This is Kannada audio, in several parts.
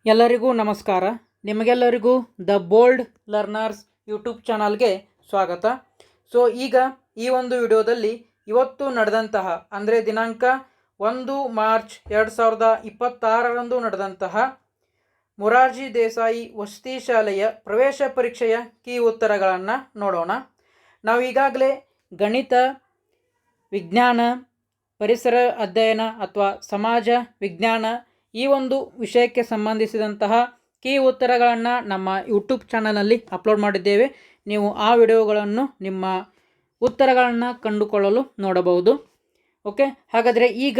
ಎಲ್ಲರಿಗೂ ನಮಸ್ಕಾರ. ನಿಮಗೆಲ್ಲರಿಗೂ ದ ಬೋಲ್ಡ್ ಲರ್ನರ್ಸ್ ಯೂಟ್ಯೂಬ್ ಚಾನಲ್ಗೆ ಸ್ವಾಗತ. ಸೊ ಈಗ ಈ ಒಂದು ವಿಡಿಯೋದಲ್ಲಿ ಇವತ್ತು ನಡೆದಂತಹ ಅಂದರೆ ದಿನಾಂಕ 1 ಮಾರ್ಚ್ 2026ರಂದು ನಡೆದಂತಹ ಮೊರಾರ್ಜಿ ದೇಸಾಯಿ ವಸತಿ ಶಾಲೆಯ ಪ್ರವೇಶ ಪರೀಕ್ಷೆಯ ಕೀ ಉತ್ತರಗಳನ್ನು ನೋಡೋಣ. ನಾವು ಈಗಾಗಲೇ ಗಣಿತ, ವಿಜ್ಞಾನ, ಪರಿಸರ ಅಧ್ಯಯನ ಅಥವಾ ಸಮಾಜ ವಿಜ್ಞಾನ ಈ ಒಂದು ವಿಷಯಕ್ಕೆ ಸಂಬಂಧಿಸಿದಂತಹ ಕೀ ಉತ್ತರಗಳನ್ನು ನಮ್ಮ ಯೂಟ್ಯೂಬ್ ಚಾನಲ್ನಲ್ಲಿ ಅಪ್ಲೋಡ್ ಮಾಡಿದ್ದೇವೆ. ನೀವು ಆ ವಿಡಿಯೋಗಳನ್ನು ನಿಮ್ಮ ಉತ್ತರಗಳನ್ನು ಕಂಡುಕೊಳ್ಳಲು ನೋಡಬಹುದು. ಓಕೆ, ಹಾಗಾದರೆ ಈಗ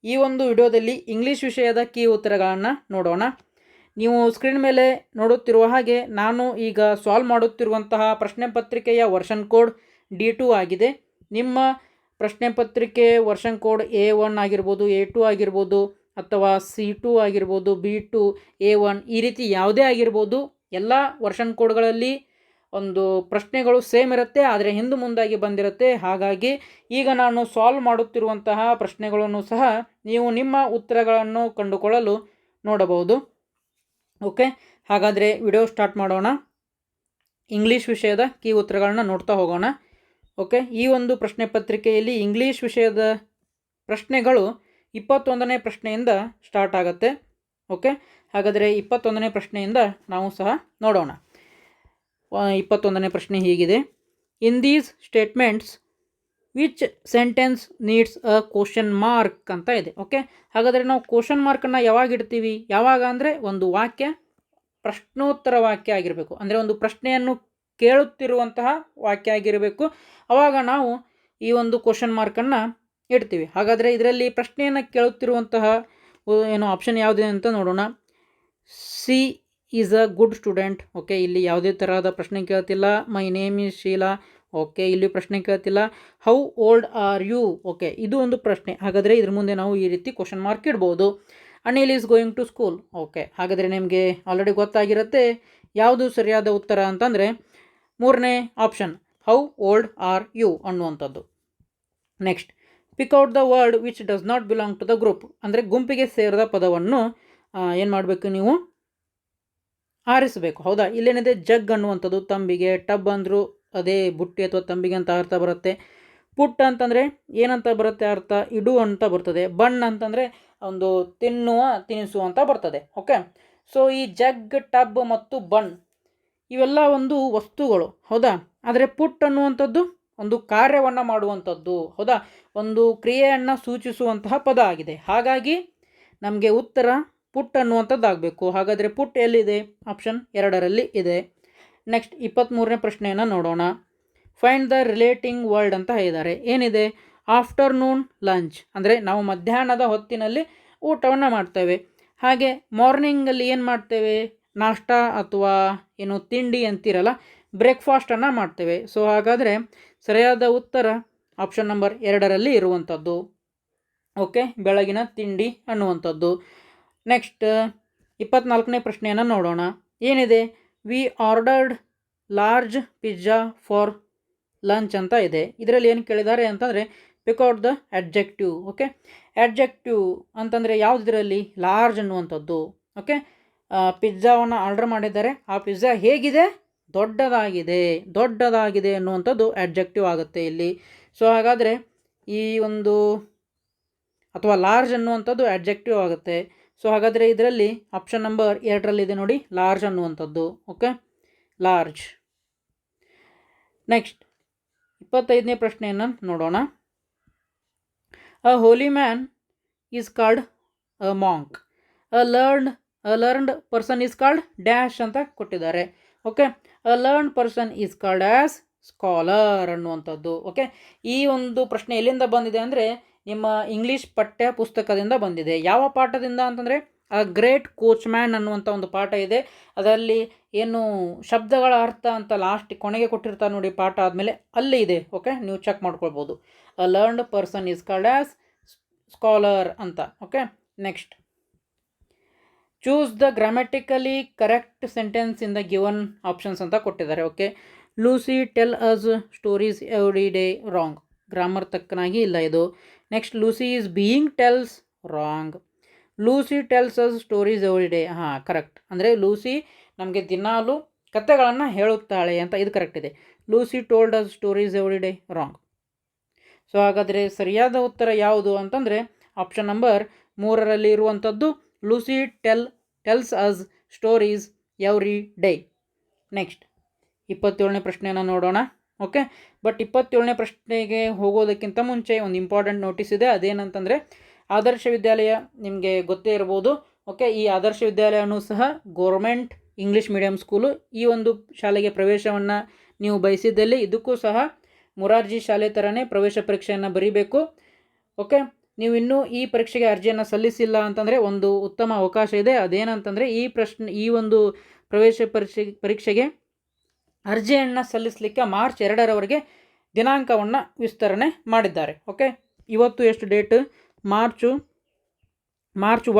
ಈ ಒಂದು ವಿಡಿಯೋದಲ್ಲಿ ಇಂಗ್ಲೀಷ್ ವಿಷಯದ ಕೀ ಉತ್ತರಗಳನ್ನು ನೋಡೋಣ. ನೀವು ಸ್ಕ್ರೀನ್ ಮೇಲೆ ನೋಡುತ್ತಿರುವ ಹಾಗೆ ನಾನು ಈಗ ಸಾಲ್ವ್ ಮಾಡುತ್ತಿರುವಂತಹ ಪ್ರಶ್ನೆ ಪತ್ರಿಕೆಯ ವರ್ಷನ್ ಕೋಡ್ D2 ಆಗಿದೆ. ನಿಮ್ಮ ಪ್ರಶ್ನೆ ಪತ್ರಿಕೆ ವರ್ಷನ್ ಕೋಡ್ A1 ಆಗಿರ್ಬೋದು, A2 ಆಗಿರ್ಬೋದು, ಅಥವಾ C2 ಆಗಿರ್ಬೋದು, B2, A1 ಈ ರೀತಿ ಯಾವುದೇ ಆಗಿರ್ಬೋದು. ಎಲ್ಲ ವರ್ಷನ್ ಕೋಡ್ಗಳಲ್ಲಿ ಒಂದು ಪ್ರಶ್ನೆಗಳು ಸೇಮ್ ಇರುತ್ತೆ, ಆದರೆ ಹಿಂದೆ ಮುಂದಾಗಿ ಬಂದಿರುತ್ತೆ. ಹಾಗಾಗಿ ಈಗ ನಾನು ಸಾಲ್ವ್ ಮಾಡುತ್ತಿರುವಂತಹ ಪ್ರಶ್ನೆಗಳನ್ನು ಸಹ ನೀವು ನಿಮ್ಮ ಉತ್ತರಗಳನ್ನು ಕಂಡುಕೊಳ್ಳಲು ನೋಡಬಹುದು. ಓಕೆ, ಹಾಗಾದರೆ ವಿಡಿಯೋ ಸ್ಟಾರ್ಟ್ ಮಾಡೋಣ. ಇಂಗ್ಲೀಷ್ ವಿಷಯದ ಕೀ ಉತ್ತರಗಳನ್ನ ನೋಡ್ತಾ ಹೋಗೋಣ. ಓಕೆ, ಈ ಒಂದು ಪ್ರಶ್ನೆ ಪತ್ರಿಕೆಯಲ್ಲಿ ಇಂಗ್ಲೀಷ್ ವಿಷಯದ ಪ್ರಶ್ನೆಗಳು 21ನೇ ಪ್ರಶ್ನೆಯಿಂದ ಸ್ಟಾರ್ಟ್ ಆಗುತ್ತೆ. ಓಕೆ, ಹಾಗಾದರೆ 21ನೇ ಪ್ರಶ್ನೆಯಿಂದ ನಾವು ಸಹ ನೋಡೋಣ. 21ನೇ ಪ್ರಶ್ನೆ ಹೀಗಿದೆ: in these statements which sentence needs a question mark ಅಂತ ಇದೆ. ಓಕೆ, ಹಾಗಾದರೆ ನಾವು ಕ್ವಶನ್ ಮಾರ್ಕನ್ನು ಯಾವಾಗ ಇಡ್ತೀವಿ? ಯಾವಾಗ ಅಂದರೆ ಒಂದು ವಾಕ್ಯ ಪ್ರಶ್ನೋತ್ತರ ವಾಕ್ಯ ಆಗಿರಬೇಕು, ಅಂದರೆ ಒಂದು ಪ್ರಶ್ನೆಯನ್ನು ಕೇಳುತ್ತಿರುವಂತಹ ವಾಕ್ಯ ಆಗಿರಬೇಕು. ಆವಾಗ ನಾವು ಈ ಒಂದು ಕ್ವಶನ್ ಮಾರ್ಕನ್ನು ಇಡ್ತೀವಿ. ಹಾಗಾದರೆ ಇದರಲ್ಲಿ ಪ್ರಶ್ನೆಯನ್ನು ಕೇಳುತ್ತಿರುವಂತಹ ಏನು ಆಪ್ಷನ್ ಯಾವುದಿದೆ ಅಂತ ನೋಡೋಣ. C is a good student. Okay, ಇಲ್ಲಿ ಯಾವುದೇ ತರಹದ ಪ್ರಶ್ನೆ ಕೇಳ್ತಿಲ್ಲ. My name is Sheela. Okay, ಇಲ್ಲಿ ಪ್ರಶ್ನೆ ಕೇಳ್ತಿಲ್ಲ. How old are you? Okay, ಇದು ಒಂದು ಪ್ರಶ್ನೆ. ಹಾಗಾದರೆ ಇದ್ರ ಮುಂದೆ ನಾವು ಈ ರೀತಿ ಕ್ವಶನ್ ಮಾರ್ಕ್ ಇಡ್ಬೋದು. Anil is going to school. Okay, ಹಾಗಾದರೆ ನಿಮಗೆ ಆಲ್ರೆಡಿ ಗೊತ್ತಾಗಿರುತ್ತೆ ಯಾವುದು ಸರಿಯಾದ ಉತ್ತರ ಅಂತಂದರೆ 3ನೇ option, how old are you ಅನ್ನುವಂಥದ್ದು. Next, pick out the word which does not belong to the group. ಅಂದರೆ ಗುಂಪಿಗೆ ಸೇರಿದ ಪದವನ್ನು ಏನು ಮಾಡಬೇಕು, ನೀವು ಆರಿಸಬೇಕು. ಹೌದಾ, ಇಲ್ಲೇನಿದೆ ಜಗ್ ಅನ್ನುವಂಥದ್ದು ತಂಬಿಗೆ, ಟಬ್ ಅಂದರೂ ಅದೇ ಬುಟ್ಟಿ ಅಥವಾ ತಂಬಿಗೆ ಅಂತ ಅರ್ಥ ಬರುತ್ತೆ. ಪುಟ್ ಅಂತಂದರೆ ಏನಂತ ಬರುತ್ತೆ ಅರ್ಥ? ಇಡು ಅಂತ ಬರ್ತದೆ. ಬನ್ ಅಂತಂದರೆ ಒಂದು ತಿನ್ನುವ ತಿನಿಸು ಅಂತ ಬರ್ತದೆ. ಓಕೆ, ಸೊ ಈ ಜಗ್, ಟಬ್ ಮತ್ತು ಬನ್ ಇವೆಲ್ಲ ಒಂದು ವಸ್ತುಗಳು. ಹೌದಾ, ಆದರೆ ಪುಟ್ ಅನ್ನುವಂಥದ್ದು ಒಂದು ಕಾರ್ಯವನ್ನು ಮಾಡುವಂಥದ್ದು. ಹೌದಾ, ಒಂದು ಕ್ರಿಯೆಯನ್ನು ಸೂಚಿಸುವಂತಹ ಪದ ಆಗಿದೆ. ಹಾಗಾಗಿ ನಮಗೆ ಉತ್ತರ ಪುಟ್ ಅನ್ನುವಂಥದ್ದು ಆಗಬೇಕು. ಹಾಗಾದರೆ ಪುಟ್ ಎಲ್ಲಿದೆ? ಆಪ್ಷನ್ 2ರಲ್ಲಿ ಇದೆ. ನೆಕ್ಸ್ಟ್ 23ನೇ ಪ್ರಶ್ನೆಯನ್ನು ನೋಡೋಣ. ಫೈಂಡ್ ದ ರಿಲೇಟಿಂಗ್ ವರ್ಡ್ ಅಂತ ಹೇಳಿದ್ದಾರೆ. ಏನಿದೆ? ಆಫ್ಟರ್ನೂನ್ ಲಂಚ್ ಅಂದರೆ ನಾವು ಮಧ್ಯಾಹ್ನದ ಹೊತ್ತಿನಲ್ಲಿ ಊಟವನ್ನು ಮಾಡ್ತೇವೆ. ಹಾಗೆ ಮಾರ್ನಿಂಗಲ್ಲಿ ಏನು ಮಾಡ್ತೇವೆ? ನಾಷ್ಟ ಅಥವಾ ಏನು ತಿಂಡಿ ಅಂತಿರಲ್ಲ, ಬ್ರೇಕ್ಫಾಸ್ಟನ್ನು ಮಾಡ್ತೇವೆ. ಸೊ ಹಾಗಾದರೆ ಸರಿಯಾದ ಉತ್ತರ ಆಪ್ಷನ್ ನಂಬರ್ 2ರಲ್ಲಿ ಇರುವಂಥದ್ದು. ಓಕೆ, ಬೆಳಗಿನ ತಿಂಡಿ ಅನ್ನುವಂಥದ್ದು. ನೆಕ್ಸ್ಟ್ 24ನೇ ಪ್ರಶ್ನೆಯನ್ನು ನೋಡೋಣ. ಏನಿದೆ? We ordered large pizza for lunch ಅಂತ ಇದೆ. ಇದರಲ್ಲಿ ಏನು ಕೇಳಿದ್ದಾರೆ ಅಂತಂದರೆ pick out the adjective. Okay, adjective ಅಂತಂದರೆ ಯಾವುದರಲ್ಲಿ? ಲಾರ್ಜ್ ಅನ್ನುವಂಥದ್ದು. ಓಕೆ, ಪಿಜ್ಜಾವನ್ನು ಆರ್ಡರ್ ಮಾಡಿದ್ದಾರೆ. ಆ ಪಿಜ್ಜಾ ಹೇಗಿದೆ? ದೊಡ್ಡದಾಗಿದೆ. ದೊಡ್ಡದಾಗಿದೆ ಅನ್ನುವಂಥದ್ದು ಅಡ್ಜೆಕ್ಟಿವ್ ಆಗುತ್ತೆ ಇಲ್ಲಿ. ಸೊ ಹಾಗಾದರೆ ಈ ಒಂದು ಅಥವಾ ಲಾರ್ಜ್ ಅನ್ನುವಂಥದ್ದು ಅಡ್ಜೆಕ್ಟಿವ್ ಆಗುತ್ತೆ. ಸೊ ಹಾಗಾದರೆ ಇದರಲ್ಲಿ ಆಪ್ಷನ್ ನಂಬರ್ 2ರಲ್ಲಿದೆ ನೋಡಿ, ಲಾರ್ಜ್ ಅನ್ನುವಂಥದ್ದು. Okay, large. ನೆಕ್ಸ್ಟ್ 25ನೇ ಪ್ರಶ್ನೆಯನ್ನು ನೋಡೋಣ. A holy man is called a monk. A learned person is called dash ಅಂತ ಕೊಟ್ಟಿದ್ದಾರೆ. Okay, a learned person is called as scholar ಅನ್ನುವಂಥದ್ದು. ಓಕೆ, ಈ ಒಂದು ಪ್ರಶ್ನೆ ಎಲ್ಲಿಂದ ಬಂದಿದೆ ಅಂದರೆ ನಿಮ್ಮ ಇಂಗ್ಲೀಷ್ ಪಠ್ಯ ಪುಸ್ತಕದಿಂದ ಬಂದಿದೆ. ಯಾವ ಪಾಠದಿಂದ ಅಂತಂದರೆ ಅ ಗ್ರೇಟ್ ಕೋಚ್ ಮ್ಯಾನ್ ಅನ್ನುವಂಥ ಒಂದು ಪಾಠ ಇದೆ. ಅದರಲ್ಲಿ ಏನು ಶಬ್ದಗಳ ಅರ್ಥ ಅಂತ ಲಾಸ್ಟ್ ಕೊನೆಗೆ ಕೊಟ್ಟಿರ್ತಾರೆ ನೋಡಿ ಪಾಠ ಆದಮೇಲೆ, ಅಲ್ಲಿ ಇದೆ. ಓಕೆ, ನೀವು ಚೆಕ್ ಮಾಡ್ಕೊಳ್ಬೋದು. A learned person is called as scholar ಅಂತ. Okay, next choose the grammatically correct sentence in the given options ಅಂತ ಕೊಟ್ಟಿದ್ದಾರೆ. Okay, Lucy tell us stories every day. Wrong, grammar ತಕ್ಕನಾಗಿ ಇಲ್ಲ ಇದು. Next Lucy is being tells. Wrong. Lucy tells us stories every day. ಹಾಂ, ಕರೆಕ್ಟ್. ಅಂದರೆ ಲೂಸಿ ನಮಗೆ ದಿನಾಲು ಕಥೆಗಳನ್ನು ಹೇಳುತ್ತಾಳೆ ಅಂತ, ಇದು ಕರೆಕ್ಟ್ ಇದೆ. Lucy told us stories every day, wrong. So ಹಾಗಾದರೆ ಸರಿಯಾದ ಉತ್ತರ ಯಾವುದು ಅಂತಂದರೆ ಆಪ್ಷನ್ ನಂಬರ್ 3ರಲ್ಲಿ ಇರುವಂಥದ್ದು Lucy tells us stories every day. Next 27ನೇ ಪ್ರಶ್ನೆಯನ್ನು ನೋಡೋಣ. ಓಕೆ, ಬಟ್ 27ನೇ ಪ್ರಶ್ನೆಗೆ ಹೋಗೋದಕ್ಕಿಂತ ಮುಂಚೆ ಒಂದು ಇಂಪಾರ್ಟೆಂಟ್ ನೋಟಿಸ್ ಇದೆ. ಅದೇನಂತಂದರೆ ಆದರ್ಶ ವಿದ್ಯಾಲಯ ನಿಮಗೆ ಗೊತ್ತೇ ಇರ್ಬೋದು. ಓಕೆ, ಈ ಆದರ್ಶ ವಿದ್ಯಾಲಯನೂ ಸಹ ಗೌರ್ಮೆಂಟ್ ಇಂಗ್ಲೀಷ್ ಮೀಡಿಯಂ ಸ್ಕೂಲು. ಈ ಒಂದು ಶಾಲೆಗೆ ಪ್ರವೇಶವನ್ನು ನೀವು ಬಯಸಿದ್ದಲ್ಲಿ ಇದಕ್ಕೂ ಸಹ ಮೊರಾರ್ಜಿ ಶಾಲೆ ಥರನೇ ಪ್ರವೇಶ ಪರೀಕ್ಷೆಯನ್ನು ಬರೀಬೇಕು. ಓಕೆ, ನೀವು ಇನ್ನೂ ಈ ಪರೀಕ್ಷೆಗೆ ಅರ್ಜಿಯನ್ನು ಸಲ್ಲಿಸಿಲ್ಲ ಅಂತಂದರೆ ಒಂದು ಉತ್ತಮ ಅವಕಾಶ ಇದೆ. ಅದೇನಂತಂದರೆ ಈ ಒಂದು ಪ್ರವೇಶ ಪರೀಕ್ಷೆಗೆ ಅರ್ಜಿಯನ್ನು ಸಲ್ಲಿಸಲಿಕ್ಕೆ ಮಾರ್ಚ್ 2ರವರೆಗೆ ದಿನಾಂಕವನ್ನು ವಿಸ್ತರಣೆ ಮಾಡಿದ್ದಾರೆ. ಓಕೆ, ಇವತ್ತು ಎಷ್ಟು ಡೇಟ್? ಮಾರ್ಚ್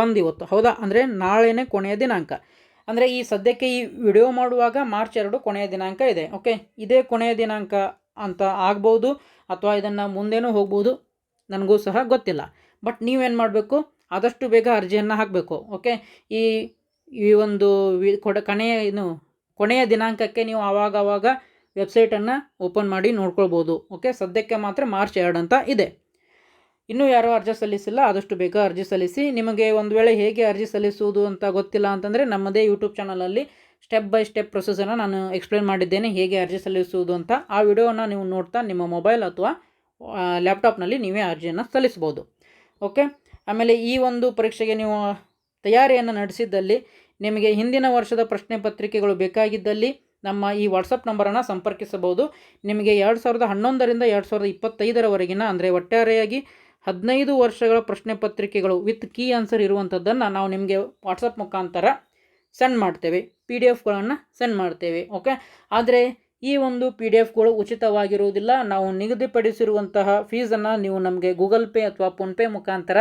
1 ಇವತ್ತು, ಹೌದಾ? ಅಂದರೆ ನಾಳೆನೇ ಕೊನೆಯ ದಿನಾಂಕ. ಅಂದರೆ ಈ ಸದ್ಯಕ್ಕೆ ಈ ವಿಡಿಯೋ ಮಾಡುವಾಗ ಮಾರ್ಚ್ 2 ಕೊನೆಯ ದಿನಾಂಕ ಇದೆ. ಓಕೆ, ಇದೇ ಕೊನೆಯ ದಿನಾಂಕ ಅಂತ ಆಗ್ಬೋದು ಅಥವಾ ಇದನ್ನು ಮುಂದೇನೂ ಹೋಗ್ಬೋದು, ನನಗೂ ಸಹ ಗೊತ್ತಿಲ್ಲ. ಬಟ್ ನೀವೇನು ಮಾಡಬೇಕು, ಆದಷ್ಟು ಬೇಗ ಅರ್ಜಿಯನ್ನು ಹಾಕಬೇಕು. ಓಕೆ, ಈ ಒಂದು ಕೊನೆಯ ದಿನಾಂಕಕ್ಕೆ ನೀವು ಆವಾಗ ವೆಬ್ಸೈಟನ್ನು ಓಪನ್ ಮಾಡಿ ನೋಡ್ಕೊಳ್ಬೋದು. ಓಕೆ, ಸದ್ಯಕ್ಕೆ ಮಾತ್ರ ಮಾರ್ಚ್ 2 ಅಂತ ಇದೆ. ಇನ್ನೂ ಯಾರೋ ಅರ್ಜಿ ಸಲ್ಲಿಸಿಲ್ಲ, ಆದಷ್ಟು ಬೇಗ ಅರ್ಜಿ ಸಲ್ಲಿಸಿ. ನಿಮಗೆ ಒಂದು ವೇಳೆ ಹೇಗೆ ಅರ್ಜಿ ಸಲ್ಲಿಸುವುದು ಅಂತ ಗೊತ್ತಿಲ್ಲ ಅಂತಂದರೆ ನಮ್ಮದೇ ಯೂಟ್ಯೂಬ್ ಚಾನಲಲ್ಲಿ ಸ್ಟೆಪ್ ಬೈ ಸ್ಟೆಪ್ ಪ್ರೊಸೆಸನ್ನು ನಾನು ಎಕ್ಸ್ಪ್ಲೇನ್ ಮಾಡಿದ್ದೇನೆ, ಹೇಗೆ ಅರ್ಜಿ ಸಲ್ಲಿಸುವುದು ಅಂತ. ಆ ವಿಡಿಯೋನ ನೀವು ನೋಡ್ತಾ ನಿಮ್ಮ ಮೊಬೈಲ್ ಅಥವಾ ಲ್ಯಾಪ್ಟಾಪ್ನಲ್ಲಿ ನೀವೇ ಅರ್ಜಿಯನ್ನು ಸಲ್ಲಿಸ್ಬೋದು. ಓಕೆ, ಆಮೇಲೆ ಈ ಒಂದು ಪರೀಕ್ಷೆಗೆ ನೀವು ತಯಾರಿಯನ್ನು ನಡೆಸಿದ್ದಲ್ಲಿ ನಿಮಗೆ ಹಿಂದಿನ ವರ್ಷದ ಪ್ರಶ್ನೆ ಪತ್ರಿಕೆಗಳು ಬೇಕಾಗಿದ್ದಲ್ಲಿ ನಮ್ಮ ಈ ವಾಟ್ಸಪ್ ನಂಬರನ್ನು ಸಂಪರ್ಕಿಸಬಹುದು. ನಿಮಗೆ 2011ರಿಂದ 2025ರವರೆಗಿನ ಅಂದರೆ ಒಟ್ಟಾರೆಯಾಗಿ 15 ವರ್ಷಗಳ ಪ್ರಶ್ನೆ ಪತ್ರಿಕೆಗಳು ವಿತ್ ಕೀ ಆನ್ಸರ್ ಇರುವಂಥದ್ದನ್ನು ನಾವು ನಿಮಗೆ ವಾಟ್ಸಪ್ ಮುಖಾಂತರ ಸೆಂಡ್ ಮಾಡ್ತೇವೆ, PDF ಸೆಂಡ್ ಮಾಡ್ತೇವೆ. ಓಕೆ, ಆದರೆ ಈ ಒಂದು PDF ಉಚಿತವಾಗಿರುವುದಿಲ್ಲ. ನಾವು ನಿಗದಿಪಡಿಸಿರುವಂತಹ ಫೀಸನ್ನು ನೀವು ನಮಗೆ ಗೂಗಲ್ ಪೇ ಅಥವಾ ಫೋನ್ಪೇ ಮುಖಾಂತರ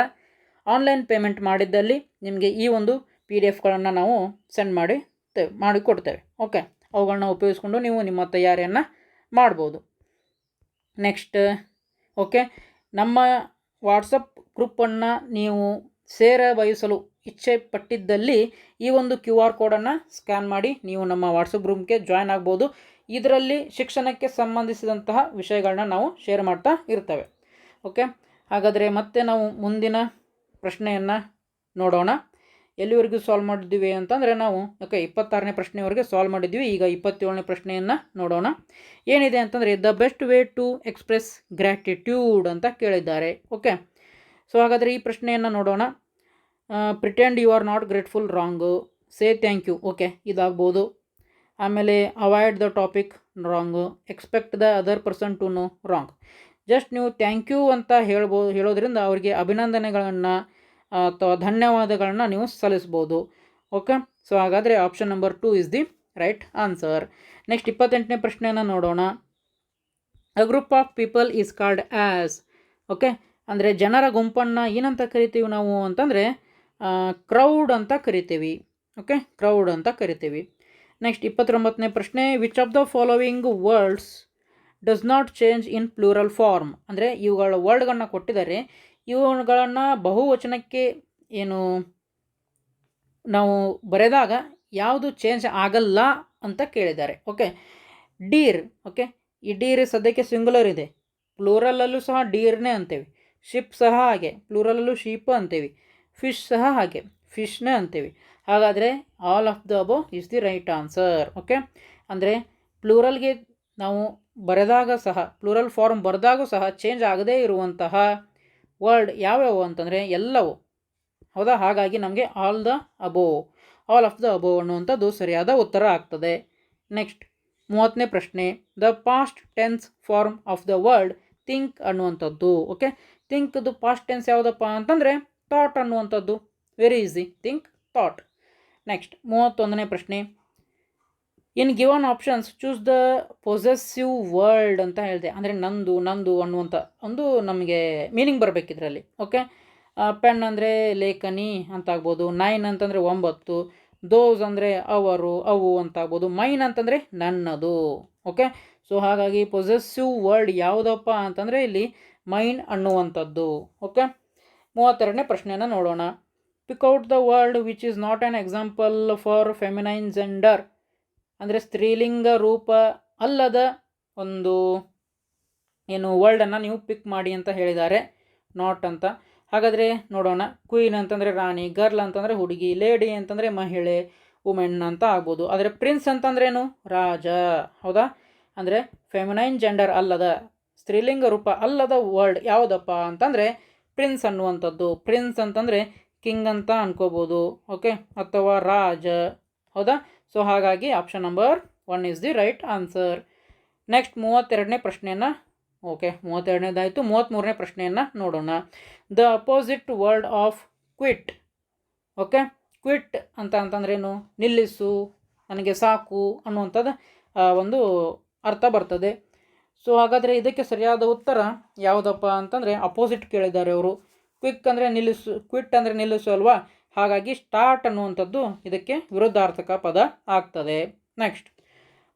ಆನ್ಲೈನ್ ಪೇಮೆಂಟ್ ಮಾಡಿದ್ದಲ್ಲಿ ನಿಮಗೆ ಈ ಒಂದು PDF ನಾವು ಸೆಂಡ್ ಮಾಡಿ ಕೊಡ್ತೇವೆ. ಓಕೆ, ಅವುಗಳನ್ನ ಉಪಯೋಗಿಸ್ಕೊಂಡು ನೀವು ನಿಮ್ಮ ತಯಾರಿಯನ್ನು ಮಾಡ್ಬೋದು. ನೆಕ್ಸ್ಟ್, ಓಕೆ, ನಮ್ಮ ವಾಟ್ಸಪ್ ಗ್ರೂಪನ್ನು ನೀವು ಸೇರಬಯಸಲು ಇಚ್ಛೆ ಪಟ್ಟಿದ್ದಲ್ಲಿ ಈ ಒಂದು QR ಕೋಡನ್ನು ಸ್ಕ್ಯಾನ್ ಮಾಡಿ ನೀವು ನಮ್ಮ ವಾಟ್ಸಪ್ ಗ್ರೂಪ್ಗೆ ಜಾಯ್ನ್ ಆಗ್ಬೋದು. ಇದರಲ್ಲಿ ಶಿಕ್ಷಣಕ್ಕೆ ಸಂಬಂಧಿಸಿದಂತಹ ವಿಷಯಗಳನ್ನ ನಾವು ಶೇರ್ ಮಾಡ್ತಾ ಇರ್ತೇವೆ. ಓಕೆ, ಹಾಗಾದರೆ ಮತ್ತೆ ನಾವು ಮುಂದಿನ ಪ್ರಶ್ನೆಯನ್ನು ನೋಡೋಣ. ಎಲ್ಲಿವರೆಗೂ ಸಾಲ್ವ್ ಮಾಡಿದ್ದೀವಿ ಅಂತಂದರೆ ನಾವು 26ನೇ ಪ್ರಶ್ನೆವರೆಗೆ ಸಾಲ್ವ್ ಮಾಡಿದ್ವಿ. ಈಗ 27ನೇ ಪ್ರಶ್ನೆಯನ್ನು ನೋಡೋಣ. ಏನಿದೆ ಅಂತಂದರೆ the best way to express gratitude ಅಂತ ಕೇಳಿದ್ದಾರೆ. ಓಕೆ, ಸೊ ಹಾಗಾದರೆ ಈ ಪ್ರಶ್ನೆಯನ್ನು ನೋಡೋಣ. Pretend you are not grateful, wrong. Say thank you, okay, ಇದಾಗ್ಬೋದು. ಆಮೇಲೆ avoid the topic, wrong. Expect the other person to know, wrong. Just ನೀವು ಥ್ಯಾಂಕ್ ಯು ಅಂತ ಹೇಳೋದ್ರಿಂದ ಅವರಿಗೆ ಅಭಿನಂದನೆಗಳನ್ನು ಅಥವಾ ಧನ್ಯವಾದಗಳನ್ನ ನೀವು ಸಲ್ಲಿಸ್ಬೋದು. ಓಕೆ, ಸೊ ಹಾಗಾದರೆ option number 2 is the right answer. Next 28ನೇ ಪ್ರಶ್ನೆಯನ್ನು ನೋಡೋಣ. A group of people is called as. Okay, ಅಂದರೆ ಜನರ ಗುಂಪನ್ನು ಏನಂತ ಕರಿತೀವಿ ನಾವು ಅಂತಂದರೆ ಕ್ರೌಡ್ ಅಂತ ಕರಿತೀವಿ. ಓಕೆ, ಕ್ರೌಡ್ ಅಂತ ಕರಿತೀವಿ. ನೆಕ್ಸ್ಟ್ 29ನೇ ಪ್ರಶ್ನೆ. Which of the following words does not change in plural form. ಅಂದರೆ ಇವುಗಳ ವರ್ಡ್ಗಳನ್ನ ಕೊಟ್ಟಿದ್ದಾರೆ, ಇವುಗಳನ್ನು ಬಹುವಚನಕ್ಕೆ ನಾವು ಬರೆದಾಗ ಯಾವುದು ಚೇಂಜ್ ಆಗಲ್ಲ ಅಂತ ಕೇಳಿದ್ದಾರೆ. Okay, Deere. ಓಕೆ, ಈ ಡೀರ್ ಸದ್ಯಕ್ಕೆ ಸಿಂಗುಲರ್ ಇದೆ, ಪ್ಲೂರಲಲ್ಲೂ ಸಹ ಡೀರ್ನೇ ಅಂತೇವೆ. ಶಿಪ್ ಸಹ ಹಾಗೆ, ಪ್ಲೂರಲಲ್ಲೂ ಶೀಪ್ ಅಂತೇವೆ. ಫಿಶ್ ಸಹ ಹಾಗೆ, ಫಿಶ್ನೇ ಅಂತೇವೆ. ಹಾಗಾದರೆ all of the above is the right answer. Okay, ಅಂದರೆ ಪ್ಲೂರಲ್ಗೆ ನಾವು ಬರೆದಾಗ ಸಹ, ಪ್ಲೂರಲ್ ಫಾರ್ಮ್ ಬರೆದಾಗೂ ಸಹ ಚೇಂಜ್ ಆಗದೇ ಇರುವಂತಹ ವರ್ಡ್ ಯಾವ್ಯಾವು ಅಂತಂದರೆ ಎಲ್ಲವೂ, ಹೌದಾ? ಹಾಗಾಗಿ ನಮಗೆ ಆಲ್ ಆಫ್ ದ ಅಬೋ ಅನ್ನುವಂಥದ್ದು ಸರಿಯಾದ ಉತ್ತರ ಆಗ್ತದೆ. ನೆಕ್ಸ್ಟ್ 30ನೇ ಪ್ರಶ್ನೆ. The past tense form of the word think ಅನ್ನುವಂಥದ್ದು. ಓಕೆ, ಥಿಂಕ್ದು ಪಾಸ್ಟ್ ಟೆನ್ಸ್ ಯಾವುದಪ್ಪ ಅಂತಂದರೆ ಥಾಟ್ ಅನ್ನುವಂಥದ್ದು. Very easy, think, thought. Next 31ನೇ ಪ್ರಶ್ನೆ. In given options choose the possessive word ಅಂತ ಹೇಳಿದೆ. ಅಂದರೆ ನಂದು ಅನ್ನುವಂಥ ಒಂದು ನಮಗೆ ಮೀನಿಂಗ್ ಬರಬೇಕಿದ್ರಲ್ಲಿ. ಓಕೆ, ಪೆನ್ ಅಂದರೆ ಲೇಖನಿ ಅಂತ ಆಗ್ಬೋದು. 9 ಅಂತಂದರೆ 9. ದೋಸ್ ಅಂದರೆ ಅವರು, ಅವು ಅಂತ ಆಗ್ಬೋದು. ಮೈನ್ ಅಂತಂದರೆ ನನ್ನದು. ಓಕೆ, ಸೊ ಹಾಗಾಗಿ ಪೊಸೆಸಿವ್ ವರ್ಡ್ ಯಾವುದಪ್ಪ ಅಂತಂದರೆ ಇಲ್ಲಿ ಮೈನ್ ಅನ್ನುವಂಥದ್ದು. ಓಕೆ, 32ನೇ ಪ್ರಶ್ನೆಯನ್ನು ನೋಡೋಣ. ಪಿಕ್ out the word which is not an example for feminine gender, ಅಂದರೆ ಸ್ತ್ರೀಲಿಂಗ ರೂಪ ಅಲ್ಲದ ಒಂದು ಏನು ವರ್ಡನ್ನು ನೀವು ಪಿಕ್ ಮಾಡಿ ಅಂತ ಹೇಳಿದ್ದಾರೆ, ನಾಟ್ ಅಂತ. ಹಾಗಾದರೆ ನೋಡೋಣ. ಕ್ವೀನ್ ಅಂತಂದರೆ ರಾಣಿ, ಗರ್ಲ್ ಅಂತಂದರೆ ಹುಡುಗಿ, ಲೇಡಿ ಅಂತಂದರೆ ಮಹಿಳೆ, ವುಮೆನ್ ಅಂತ ಆಗ್ಬೋದು. ಆದರೆ ಪ್ರಿನ್ಸ್ ಅಂತಂದ್ರೇನು? ರಾಜ. ಹೌದಾ? ಅಂದರೆ ಫೆಮಿನೈನ್ ಜೆಂಡರ್ ಅಲ್ಲದ, ಸ್ತ್ರೀಲಿಂಗ ರೂಪ ಅಲ್ಲದ ವರ್ಡ್ ಯಾವುದಪ್ಪ ಅಂತಂದರೆ ಪ್ರಿನ್ಸ್ ಅನ್ನುವಂಥದ್ದು. ಪ್ರಿನ್ಸ್ ಅಂತಂದರೆ ಕಿಂಗ್ ಅಂತ ಅನ್ಕೋಬೋದು, ಓಕೆ, ಅಥವಾ ರಾಜ. ಹೌದಾ? ಸೊ ಹಾಗಾಗಿ option number 1 is the right answer. Next 32ನೇ ಪ್ರಶ್ನೆಯನ್ನು, ಓಕೆ 32ನೇದಾಯಿತು. 33ನೇ ಪ್ರಶ್ನೆಯನ್ನು ನೋಡೋಣ. The opposite word of quit. Okay, quit ಅಂತಂದ್ರೇನು? ನಿಲ್ಲಿಸು, ನನಗೆ ಸಾಕು ಅನ್ನುವಂಥದ್ದು ಒಂದು ಅರ್ಥ ಬರ್ತದೆ. ಸೊ ಹಾಗಾದರೆ ಇದಕ್ಕೆ ಸರಿಯಾದ ಉತ್ತರ ಯಾವುದಪ್ಪ ಅಂತಂದರೆ ಅಪೋಸಿಟ್ ಕೇಳಿದ್ದಾರೆ ಅವರು. ಕ್ವಿಕ್ ಅಂದರೆ ನಿಲ್ಲಿಸು, ಕ್ವಿಟ್ ಅಂದರೆ ನಿಲ್ಲಿಸು ಅಲ್ವಾ? ಹಾಗಾಗಿ ಸ್ಟಾರ್ಟ್ ಅನ್ನುವಂಥದ್ದು ಇದಕ್ಕೆ ವಿರುದ್ಧಾರ್ಥಕ ಪದ ಆಗ್ತದೆ. ನೆಕ್ಸ್ಟ್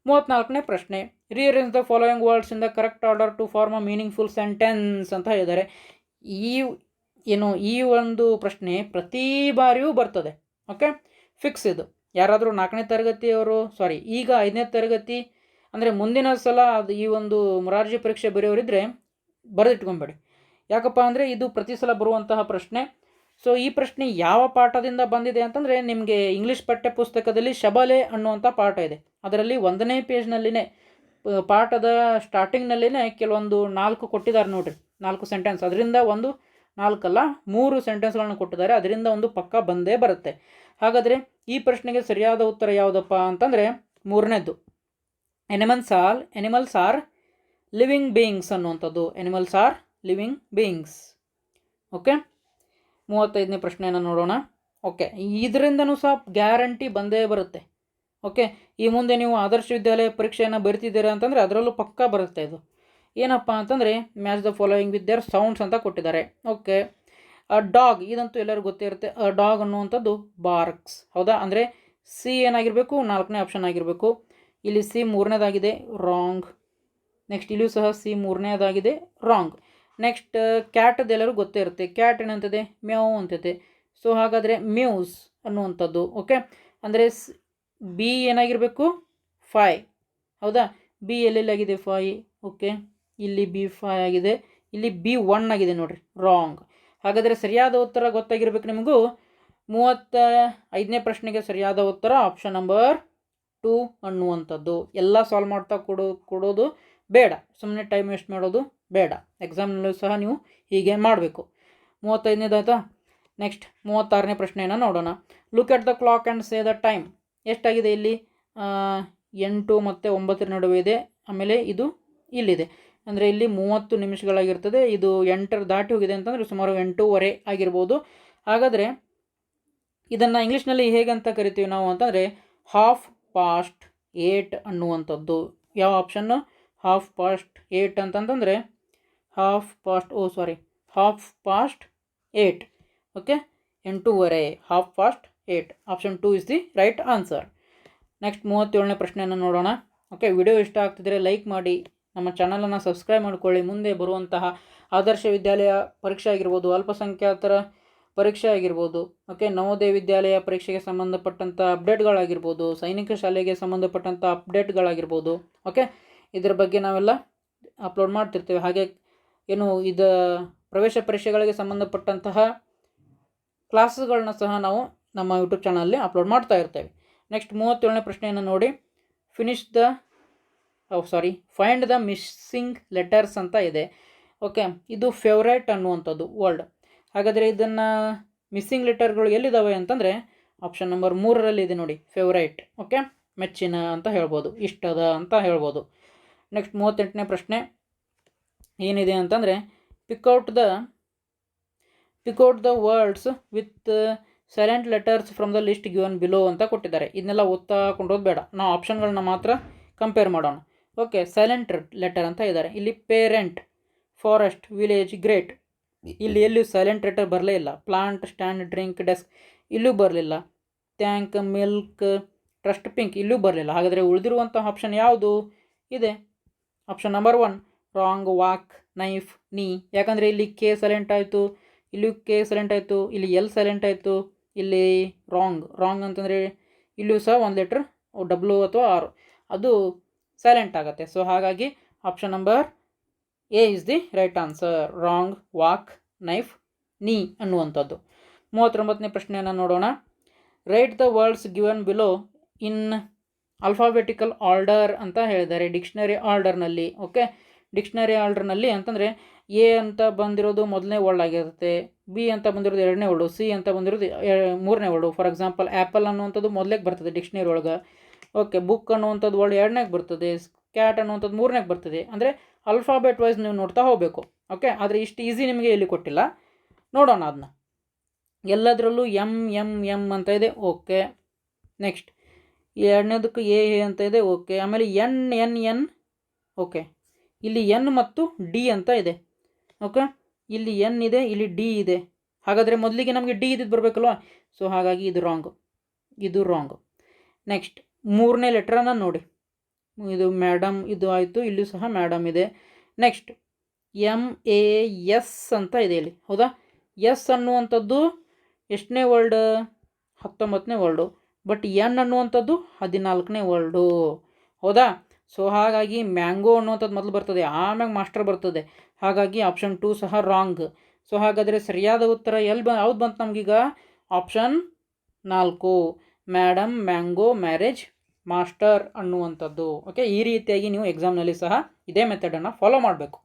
34ನೇ ಪ್ರಶ್ನೆ. Rearrange the following words in the correct order to form a meaningful sentence ಅಂತ ಹೇಳಿದ್ದಾರೆ. ಈ ಒಂದು ಪ್ರಶ್ನೆ ಪ್ರತಿ ಬಾರಿಯೂ ಬರ್ತದೆ. ಓಕೆ, ಫಿಕ್ಸ್ ಇದು. ಯಾರಾದರೂ 4ನೇ ತರಗತಿಯವರು, ಈಗ 5ನೇ ತರಗತಿ ಅಂದರೆ ಮುಂದಿನ ಸಲ ಅದು ಈ ಒಂದು ಮೊರಾರ್ಜಿ ಪರೀಕ್ಷೆ ಬರೆಯೋರಿದ್ದರೆ ಬರೆದಿಟ್ಕೊಂಬೇಡಿ. ಯಾಕಪ್ಪ ಅಂದರೆ ಇದು ಪ್ರತಿ ಸಲ ಬರುವಂತಹ ಪ್ರಶ್ನೆ. ಸೊ ಈ ಪ್ರಶ್ನೆ ಯಾವ ಪಾಠದಿಂದ ಬಂದಿದೆ ಅಂತಂದರೆ, ನಿಮಗೆ ಇಂಗ್ಲೀಷ್ ಪಠ್ಯ ಪುಸ್ತಕದಲ್ಲಿ ಶಬಲೆ ಅನ್ನುವಂಥ ಪಾಠ ಇದೆ. ಅದರಲ್ಲಿ 1ನೇ ಪೇಜ್ನಲ್ಲಿನೇ ಪಾಠದ ಸ್ಟಾರ್ಟಿಂಗ್ನಲ್ಲಿನೇ ಕೆಲವೊಂದು 4 ಕೊಟ್ಟಿದ್ದಾರೆ ನೋಡಿರಿ, 4 ಸೆಂಟೆನ್ಸ್. ಅದರಿಂದ 4 ಅಲ್ಲ 3 ಸೆಂಟೆನ್ಸ್ಗಳನ್ನು ಕೊಟ್ಟಿದ್ದಾರೆ. ಅದರಿಂದ ಒಂದು ಪಕ್ಕ ಬಂದೇ ಬರುತ್ತೆ. ಹಾಗಾದರೆ ಈ ಪ್ರಶ್ನೆಗೆ ಸರಿಯಾದ ಉತ್ತರ ಯಾವುದಪ್ಪ ಅಂತಂದರೆ 3ನೇದು, ಎನಿಮಲ್ಸ್ ಆರ್ ಲಿವಿಂಗ್ ಬೀಯಿಂಗ್ಸ್ ಅನ್ನುವಂಥದ್ದು. Animals are living beings. Okay, 35ನೇ ಪ್ರಶ್ನೆಯನ್ನು ನೋಡೋಣ. ಓಕೆ, ಇದರಿಂದನೂ ಸಹ ಗ್ಯಾರಂಟಿ ಬಂದೇ ಬರುತ್ತೆ. ಓಕೆ, ಈ ಮುಂದೆ ನೀವು ಆದರ್ಶ ವಿದ್ಯಾಲಯ ಪರೀಕ್ಷೆಯನ್ನು ಬರಿತಿದ್ದೀರಾ ಅಂತಂದರೆ ಅದರಲ್ಲೂ ಪಕ್ಕಾ ಬರುತ್ತೆ ಇದು. ಏನಪ್ಪ ಅಂತಂದರೆ match the following with their sounds ಅಂತ ಕೊಟ್ಟಿದ್ದಾರೆ. ಓಕೆ, ಡಾಗ್, ಇದಂತೂ ಎಲ್ಲರಿಗೂ ಗೊತ್ತೇ ಇರುತ್ತೆ. ಡಾಗ್ ಅನ್ನುವಂಥದ್ದು ಬಾರ್ಕ್ಸ್. ಹೌದಾ? ಅಂದರೆ ಸಿ ಏನಾಗಿರಬೇಕು? 4ನೇ ಆಪ್ಷನ್ ಆಗಿರಬೇಕು. ಇಲ್ಲಿ ಸಿ 3ನೇದಾಗಿದೆ, ರಾಂಗ್. ನೆಕ್ಸ್ಟ್ ಇಲ್ಲಿಯೂ ಸಹ ಸಿ 3ನೇದಾಗಿದೆ, ರಾಂಗ್. ನೆಕ್ಸ್ಟ್ ಕ್ಯಾಟದ್ದು ಎಲ್ಲರಿಗೂ ಗೊತ್ತೇ ಇರುತ್ತೆ. ಕ್ಯಾಟ್ ಏನಂತದೆ? ಮ್ಯಾವ್ ಅಂತದೆ. ಸೊ ಹಾಗಾದರೆ ಮ್ಯೂಸ್ ಅನ್ನುವಂಥದ್ದು. ಓಕೆ, ಅಂದರೆ ಬಿ ಏನಾಗಿರಬೇಕು? 5. ಹೌದಾ? ಬಿ ಎಲ್ಲೆಲ್ಲಾಗಿದೆ? 5. ಓಕೆ, ಇಲ್ಲಿ ಬಿ 5 ಆಗಿದೆ, ಇಲ್ಲಿ ಬಿ 1 ಆಗಿದೆ ನೋಡಿರಿ, ರಾಂಗ್. ಹಾಗಾದರೆ ಸರಿಯಾದ ಉತ್ತರ ಗೊತ್ತಾಗಿರ್ಬೇಕು ನಿಮಗೂ. 35ನೇ ಪ್ರಶ್ನೆಗೆ ಸರಿಯಾದ ಉತ್ತರ ಆಪ್ಷನ್ ನಂಬರ್ 2 ಅನ್ನುವಂಥದ್ದು. ಎಲ್ಲ ಸಾಲ್ವ್ ಮಾಡ್ತಾ ಕೊಡೋದು ಬೇಡ, ಸುಮ್ಮನೆ ಟೈಮ್ ವೇಸ್ಟ್ ಮಾಡೋದು ಬೇಡ. ಎಕ್ಸಾಮ್ನಲ್ಲೂ ಸಹ ನೀವು ಹೀಗೆ ಮಾಡಬೇಕು. 35ನೇದಾಯ್ತಾ? ನೆಕ್ಸ್ಟ್ 36ನೇ ಪ್ರಶ್ನೆಯನ್ನು ನೋಡೋಣ. Look at the clock and say the time. ಎಷ್ಟಾಗಿದೆ ಇಲ್ಲಿ? 8 ಮತ್ತು 9 ನಡುವೆ ಇದೆ. ಆಮೇಲೆ ಇದು ಇಲ್ಲಿದೆ, ಅಂದರೆ ಇಲ್ಲಿ 30 ನಿಮಿಷಗಳಾಗಿರ್ತದೆ. ಇದು 8 ದಾಟಿ ಹೋಗಿದೆ ಅಂತಂದರೆ ಸುಮಾರು 8:15 ಆಗಿರ್ಬೋದು. ಹಾಗಾದರೆ ಇದನ್ನು ಇಂಗ್ಲೀಷ್ನಲ್ಲಿ ಹೇಗಂತ ಕರಿತೀವಿ ನಾವು ಅಂತಂದರೆ ½ ಅನ್ನುವಂಥದ್ದು. ಯಾವ ಆಪ್ಷನ್ನು? ½ ಅಂತಂತಂದರೆ ½ 8. Okay, 8:15, ½ option 2 is the right answer. Next 37ನೇ ಪ್ರಶ್ನೆಯನ್ನು ನೋಡೋಣ. ಓಕೆ, ವಿಡಿಯೋ ಇಷ್ಟ ಆಗ್ತಿದ್ರೆ ಲೈಕ್ ಮಾಡಿ, ನಮ್ಮ ಚಾನಲನ್ನು ಸಬ್ಸ್ಕ್ರೈಬ್ ಮಾಡಿಕೊಳ್ಳಿ. ಮುಂದೆ ಬರುವಂತಹ ಆದರ್ಶ ವಿದ್ಯಾಲಯ ಪರೀಕ್ಷೆ ಆಗಿರ್ಬೋದು, ಅಲ್ಪಸಂಖ್ಯಾತರ ಪರೀಕ್ಷೆ ಆಗಿರ್ಬೋದು, ಓಕೆ, ನವೋದಯ ವಿದ್ಯಾಲಯ ಪರೀಕ್ಷೆಗೆ ಸಂಬಂಧಪಟ್ಟಂಥ ಅಪ್ಡೇಟ್ಗಳಾಗಿರ್ಬೋದು, ಸೈನಿಕ ಶಾಲೆಗೆ ಸಂಬಂಧಪಟ್ಟಂಥ ಅಪ್ಡೇಟ್ಗಳಾಗಿರ್ಬೋದು, ಓಕೆ, ಇದರ ಬಗ್ಗೆ ನಾವೆಲ್ಲ ಅಪ್ಲೋಡ್ ಮಾಡ್ತಿರ್ತೇವೆ. ಹಾಗೆ ಇದು ಪ್ರವೇಶ ಪರೀಕ್ಷೆಗಳಿಗೆ ಸಂಬಂಧಪಟ್ಟಂತಹ ಕ್ಲಾಸಸ್ಗಳನ್ನ ಸಹ ನಾವು ನಮ್ಮ ಯೂಟ್ಯೂಬ್ ಚಾನಲಲ್ಲಿ ಅಪ್ಲೋಡ್ ಮಾಡ್ತಾ ಇರ್ತೇವೆ. ನೆಕ್ಸ್ಟ್ 37ನೇ ಪ್ರಶ್ನೆಯನ್ನು ನೋಡಿ. ಫೈಂಡ್ ದ ಮಿಸ್ಸಿಂಗ್ ಲೆಟರ್ಸ್ ಅಂತ ಇದೆ. ಓಕೆ, ಇದು ಫೇವ್ರೇಟ್ ಅನ್ನುವಂಥದ್ದು ವರ್ಡ್. ಹಾಗಾದರೆ ಇದನ್ನು ಮಿಸ್ಸಿಂಗ್ ಲೆಟರ್ಗಳು ಎಲ್ಲಿದ್ದಾವೆ ಅಂತಂದರೆ ಆಪ್ಷನ್ ನಂಬರ್ 3ರಲ್ಲಿ ಇದೆ ನೋಡಿ, ಫೇವ್ರೇಟ್. ಓಕೆ, ಮೆಚ್ಚಿನ ಅಂತ ಹೇಳ್ಬೋದು, ಇಷ್ಟದ ಅಂತ ಹೇಳ್ಬೋದು. ನೆಕ್ಸ್ಟ್ 38ನೇ ಪ್ರಶ್ನೆ ಏನಿದೆ ಅಂತಂದರೆ pick out the words with silent letters from the list given below ಅಂತ ಕೊಟ್ಟಿದ್ದಾರೆ. ಇದನ್ನೆಲ್ಲ ಓದ್ತಾ ಕೊಂಡೋದು ಬೇಡ, ನಾವು ಆಪ್ಷನ್ಗಳನ್ನ ಮಾತ್ರ ಕಂಪೇರ್ ಮಾಡೋಣ. ಓಕೆ, ಸೈಲೆಂಟ್ ಲೆಟರ್ ಅಂತ ಇದ್ದಾರೆ. ಇಲ್ಲಿ ಪೇರೆಂಟ್, ಫಾರೆಸ್ಟ್, ವಿಲೇಜ್, ಗ್ರೇಟ್, ಇಲ್ಲಿ ಎಲ್ಲೂ ಸೈಲೆಂಟ್ ಲೆಟರ್ ಬರಲೇ ಇಲ್ಲ. ಪ್ಲಾಂಟ್, ಸ್ಟ್ಯಾಂಡ್, ಡ್ರಿಂಕ್, ಡೆಸ್ಕ್ ಇಲ್ಲೂ ಬರಲಿಲ್ಲ. ಟ್ಯಾಂಕ್, ಮಿಲ್ಕ್, ಟ್ರಸ್ಟ್, ಪಿಂಕ್ ಇಲ್ಲೂ ಬರಲಿಲ್ಲ. ಹಾಗಾದರೆ ಉಳಿದಿರುವಂಥ ಆಪ್ಷನ್ ಯಾವುದು ಇದೆ? Option number 1 wrong, walk, knife, ನೀ. ಯಾಕಂದರೆ ಇಲ್ಲಿ ಕೆ ಸೈಲೆಂಟ್ ಆಯಿತು, ಇಲ್ಲೂ ಕೆ ಸೈಲೆಂಟ್ ಆಯಿತು, ಇಲ್ಲಿ ಎಲ್ ಸೈಲೆಂಟ್ ಆಯಿತು, ಇಲ್ಲಿ ರಾಂಗ್ ಅಂತಂದರೆ ಇಲ್ಲಿಯೂ ಸಹ ಒಂದು ಲೆಟ್ರ್ ಡಬ್ಲ್ಯೂ ಅಥವಾ ಆರ್ ಅದು ಸೈಲೆಂಟ್ ಆಗುತ್ತೆ. ಸೊ ಹಾಗಾಗಿ option number A is the right answer. Wrong, walk, knife, ನೀ ಅನ್ನುವಂಥದ್ದು. 39ನೇ ಪ್ರಶ್ನೆಯನ್ನು ನೋಡೋಣ. Right the words given below in alphabetical order ಅಂತ ಹೇಳಿದ್ದಾರೆ ಡಿಕ್ಷನರಿ ಆರ್ಡರ್ನಲ್ಲಿ. ಓಕೆ, ಡಿಕ್ಷನರಿ ಆರ್ಡರ್ನಲ್ಲಿ ಅಂತಂದರೆ ಎ ಅಂತ ಬಂದಿರೋದು ಮೊದಲನೇ ವರ್ಡ್ ಆಗಿರುತ್ತೆ, ಬಿ ಅಂತ ಬಂದಿರೋದು ಎರಡನೇ ವರ್ಡು, ಸಿ ಅಂತ ಬಂದಿರೋದು ಮೂರನೇ ವರ್ಡು. ಫಾರ್ ಎಕ್ಸಾಂಪಲ್ ಆ್ಯಪಲ್ ಅನ್ನುವಂಥದ್ದು ಮೊದಲೇಗೆ ಬರ್ತದೆ ಡಿಕ್ಷನರಿ ಒಳಗೆ. ಓಕೆ, ಬುಕ್ ಅನ್ನುವಂಥದ್ದು ವರ್ಡ್ ಎರಡನೇಗೆ ಬರ್ತದೆ, ಕ್ಯಾಟ್ ಅನ್ನುವಂಥದ್ದು ಮೂರನೇಗೆ ಬರ್ತದೆ. ಅಂದರೆ ಅಲ್ಫಾಬೆಟ್ ವೈಸ್ ನೀವು ನೋಡ್ತಾ ಹೋಗಬೇಕು. ಓಕೆ, ಆದರೆ ಇಷ್ಟು ಈಸಿ ನಿಮಗೆ ಇಲ್ಲಿ ಕೊಟ್ಟಿಲ್ಲ, ನೋಡೋಣ ಅದನ್ನ. ಎಲ್ಲದರಲ್ಲೂ ಎಮ್ ಎಮ್ ಎಮ್ ಅಂತ ಇದೆ. ಓಕೆ, ನೆಕ್ಸ್ಟ್ ಎರಡನೇದಕ್ಕೆ ಎ ಅಂತ ಇದೆ. ಓಕೆ, ಆಮೇಲೆ ಎನ್ ಎನ್ ಎನ್. ಓಕೆ, ಇಲ್ಲಿ ಎನ್ ಮತ್ತು ಡಿ ಅಂತ ಇದೆ. ಓಕೆ, ಇಲ್ಲಿ ಎನ್ ಇದೆ, ಇಲ್ಲಿ ಡಿ ಇದೆ. ಹಾಗಾದರೆ ಮೊದಲಿಗೆ ನಮಗೆ ಡಿ ಇದ್ದಿದ್ದು ಬರಬೇಕಲ್ವ. ಸೊ ಹಾಗಾಗಿ ಇದು ರಾಂಗ್. ನೆಕ್ಸ್ಟ್ ಮೂರನೇ ಲೆಟ್ರನ್ನು ನೋಡಿ, ಇದು ಮೇಡಮ್ ಇದು ಆಯಿತು, ಇಲ್ಲೂ ಸಹ ಮೇಡಮ್ ಇದೆ. ನೆಕ್ಸ್ಟ್ MAS ಅಂತ ಇದೆ ಇಲ್ಲಿ, ಹೌದಾ. ಎಸ್ ಅನ್ನುವಂಥದ್ದು ಎಷ್ಟನೇ ವರ್ಲ್ಡ್? 19ನೇ ವರ್ಲ್ಡು. ಬಟ್ ಎನ್ ಅನ್ನುವಂಥದ್ದು 14ನೇ ವರ್ಲ್ಡು, ಹೌದಾ. ಸೊ ಹಾಗಾಗಿ ಮ್ಯಾಂಗೋ ಅನ್ನುವಂಥದ್ದು ಮೊದಲು ಬರ್ತದೆ, ಆಮ್ಯಾಗ ಮಾಸ್ಟರ್ ಬರ್ತದೆ. ಹಾಗಾಗಿ ಆಪ್ಷನ್ 2 ಸಹ ರಾಂಗ್. ಸೊ ಹಾಗಾದರೆ ಸರಿಯಾದ ಉತ್ತರ ಯಾವ್ದು ಬಂತು ನಮಗೀಗ? Option 4, madam, mango, marriage, master ಅನ್ನುವಂಥದ್ದು. ಓಕೆ, ಈ ರೀತಿಯಾಗಿ ನೀವು ಎಕ್ಸಾಮ್ನಲ್ಲಿ ಸಹ ಇದೇ ಮೆಥಡನ್ನು ಫಾಲೋ ಮಾಡಬೇಕು.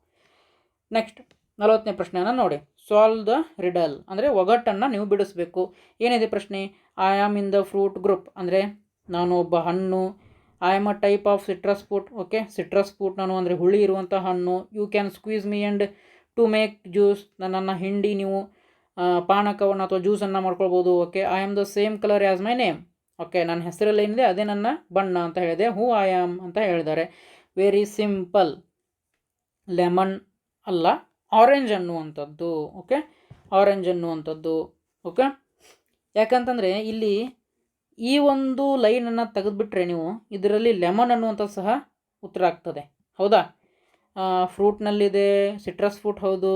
ನೆಕ್ಸ್ಟ್ 40ನೇ ಪ್ರಶ್ನೆಯನ್ನು ನೋಡಿ. ಸಾಲ್ವ್ ದ ರಿಡಲ್ ಅಂದರೆ ಒಗಟನ್ನು ನೀವು ಬಿಡಿಸ್ಬೇಕು. ಏನಿದೆ ಪ್ರಶ್ನೆ? I am in the fruit group ಅಂದರೆ ನಾನು ಒಬ್ಬ ಹಣ್ಣು. I am a type of citrus fruit. Okay, citrus fruit ನಾನು ಅಂದರೆ ಹುಳಿ ಇರುವಂಥ ಹಣ್ಣು. You can squeeze me and to make juice, ನನ್ನನ್ನು ಹಿಂಡಿ ನೀವು ಪಾನಕವನ್ನು ಅಥವಾ ಜ್ಯೂಸನ್ನು ಮಾಡ್ಕೊಳ್ಬೋದು. Okay, I am the same colour as my name. Okay, ನನ್ನ ಹೆಸರಲ್ಲಿ ಏನಿದೆ ಅದೇ ನನ್ನ ಬಣ್ಣ ಅಂತ ಹೇಳಿದೆ. ಹೂ ಐ ಆಮ್ ಅಂತ ಹೇಳಿದ್ದಾರೆ. Very simple. ಲೆಮನ್ ಅಲ್ಲ, ಆರೆಂಜ್ ಅನ್ನುವಂಥದ್ದು. ಓಕೆ, ಆರೆಂಜ್ ಅನ್ನುವಂಥದ್ದು. ಓಕೆ, ಯಾಕಂತಂದರೆ ಇಲ್ಲಿ ಈ ಒಂದು ಲೈನನ್ನು ತೆಗೆದುಬಿಟ್ರೆ ನೀವು ಇದರಲ್ಲಿ ಲೆಮನ್ ಅನ್ನುವಂಥದ್ದು ಸಹ ಉತ್ತರ ಆಗ್ತದೆ, ಹೌದಾ. ಫ್ರೂಟ್ನಲ್ಲಿದೆ, ಸಿಟ್ರಸ್ ಫ್ರೂಟ್ ಹೌದು.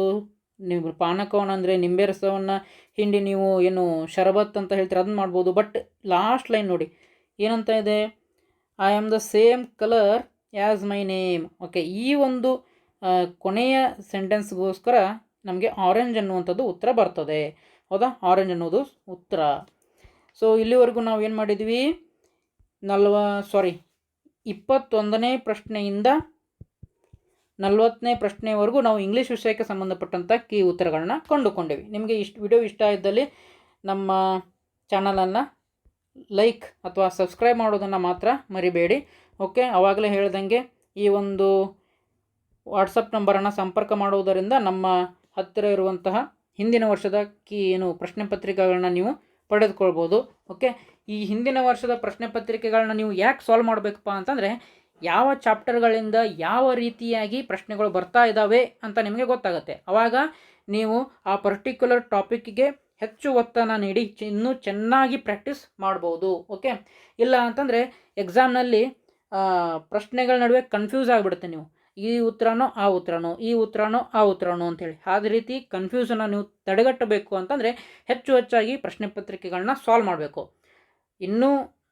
ನೀವು ಪಾನಕವನ್ನು ಅಂದರೆ ನಿಂಬೆ ರಸವನ್ನು ಹಿಂಡಿ ನೀವು ಏನು ಶರಬತ್ ಅಂತ ಹೇಳ್ತೀರ ಅದನ್ನು ಮಾಡ್ಬೋದು. ಬಟ್ ಲಾಸ್ಟ್ ಲೈನ್ ನೋಡಿ ಏನಂತ ಇದೆ? I am the same colour as my name. Okay, ಈ ಒಂದು ಕೊನೆಯ ಸೆಂಟೆನ್ಸ್ಗೋಸ್ಕರ ನಮಗೆ ಆರೆಂಜ್ ಅನ್ನುವಂಥದ್ದು ಉತ್ತರ ಬರ್ತದೆ, ಹೌದಾ. ಆರೆಂಜ್ ಅನ್ನೋದು ಉತ್ತರ. ಸೊ ಇಲ್ಲಿವರೆಗೂ ನಾವು ಏನು ಮಾಡಿದ್ವಿ? 21ನೇ ಪ್ರಶ್ನೆಯಿಂದ 40ನೇ ಪ್ರಶ್ನೆವರೆಗೂ ನಾವು ಇಂಗ್ಲೀಷ್ ವಿಷಯಕ್ಕೆ ಸಂಬಂಧಪಟ್ಟಂಥ ಕೀ ಉತ್ತರಗಳನ್ನ ಕಂಡುಕೊಂಡೇವಿ. ನಿಮಗೆ ವಿಡಿಯೋ ಇಷ್ಟ ಇದ್ದಲ್ಲಿ ನಮ್ಮ ಚಾನಲನ್ನು ಲೈಕ್ ಅಥವಾ ಸಬ್ಸ್ಕ್ರೈಬ್ ಮಾಡೋದನ್ನು ಮಾತ್ರ ಮರಿಬೇಡಿ. ಓಕೆ, ಆವಾಗಲೇ ಹೇಳ್ದಂಗೆ ಈ ಒಂದು ವಾಟ್ಸಪ್ ನಂಬರನ್ನು ಸಂಪರ್ಕ ಮಾಡುವುದರಿಂದ ನಮ್ಮ ಹತ್ತಿರ ಇರುವಂತಹ ಹಿಂದಿನ ವರ್ಷದ ಪ್ರಶ್ನೆ ಪತ್ರಿಕೆಗಳನ್ನ ನೀವು ಪಡೆದುಕೊಳ್ಬೋದು. ಓಕೆ, ಈ ಹಿಂದಿನ ವರ್ಷದ ಪ್ರಶ್ನೆ ಪತ್ರಿಕೆಗಳನ್ನ ನೀವು ಯಾಕೆ ಸಾಲ್ವ್ ಮಾಡಬೇಕಪ್ಪ ಅಂತಂದರೆ ಯಾವ ಚಾಪ್ಟರ್ಗಳಿಂದ ಯಾವ ರೀತಿಯಾಗಿ ಪ್ರಶ್ನೆಗಳು ಬರ್ತಾ ಇದ್ದಾವೆ ಅಂತ ನಿಮಗೆ ಗೊತ್ತಾಗುತ್ತೆ. ಆವಾಗ ನೀವು ಆ ಪರ್ಟಿಕ್ಯುಲರ್ ಟಾಪಿಕ್ಗೆ ಹೆಚ್ಚು ಒತ್ತನ್ನು ನೀಡಿ ಇನ್ನೂ ಚೆನ್ನಾಗಿ ಪ್ರಾಕ್ಟೀಸ್ ಮಾಡ್ಬೋದು. ಓಕೆ, ಇಲ್ಲ ಅಂತಂದರೆ ಎಕ್ಸಾಮ್ನಲ್ಲಿ ಪ್ರಶ್ನೆಗಳ ನಡುವೆ ಕನ್ಫ್ಯೂಸ್ ಆಗಿಬಿಡುತ್ತೆ. ನೀವು ಈ ಉತ್ತರನೋ ಆ ಉತ್ತರನೋ, ಈ ಉತ್ತರನೋ ಆ ಉತ್ತರನೋ ಅಂಥೇಳಿ ಅದೇ ರೀತಿ ಕನ್ಫ್ಯೂಸನ್ನು ನೀವು ತಡೆಗಟ್ಟಬೇಕು ಅಂತಂದರೆ ಹೆಚ್ಚಾಗಿ ಪ್ರಶ್ನೆ ಪತ್ರಿಕೆಗಳನ್ನ ಸಾಲ್ವ್ ಮಾಡಬೇಕು. ಇನ್ನೂ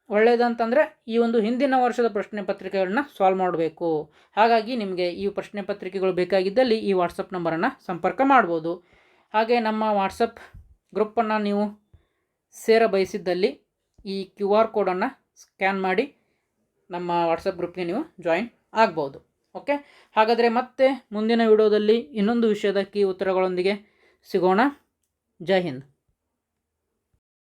ಒಳ್ಳೆಯದಂತಂದರೆ ಈ ಒಂದು ಹಿಂದಿನ ವರ್ಷದ ಪ್ರಶ್ನೆ ಪತ್ರಿಕೆಗಳನ್ನ ಸಾಲ್ವ್ ಮಾಡಬೇಕು. ಹಾಗಾಗಿ ನಿಮಗೆ ಈ ಪ್ರಶ್ನೆ ಪತ್ರಿಕೆಗಳು ಬೇಕಾಗಿದ್ದಲ್ಲಿ ಈ ವಾಟ್ಸಪ್ ನಂಬರನ್ನು ಸಂಪರ್ಕ ಮಾಡ್ಬೋದು. ಹಾಗೆ ನಮ್ಮ ವಾಟ್ಸಪ್ ಗ್ರೂಪನ್ನು ನೀವು ಸೇರ ಬಯಸಿದ್ದಲ್ಲಿ ಈ QR ಕೋಡನ್ನು ಸ್ಕ್ಯಾನ್ ಮಾಡಿ ನಮ್ಮ ವಾಟ್ಸಪ್ ಗ್ರೂಪ್ಗೆ ನೀವು ಜಾಯಿನ್ ಆಗ್ಬೋದು. ಓಕೆ, ಹಾಗಾದರೆ ಮತ್ತೆ ಮುಂದಿನ ವಿಡಿಯೋದಲ್ಲಿ ಇನ್ನೊಂದು ವಿಷಯದ ಕೀ ಉತ್ತರಗಳೊಂದಿಗೆ ಸಿಗೋಣ. ಜೈ ಹಿಂದ್.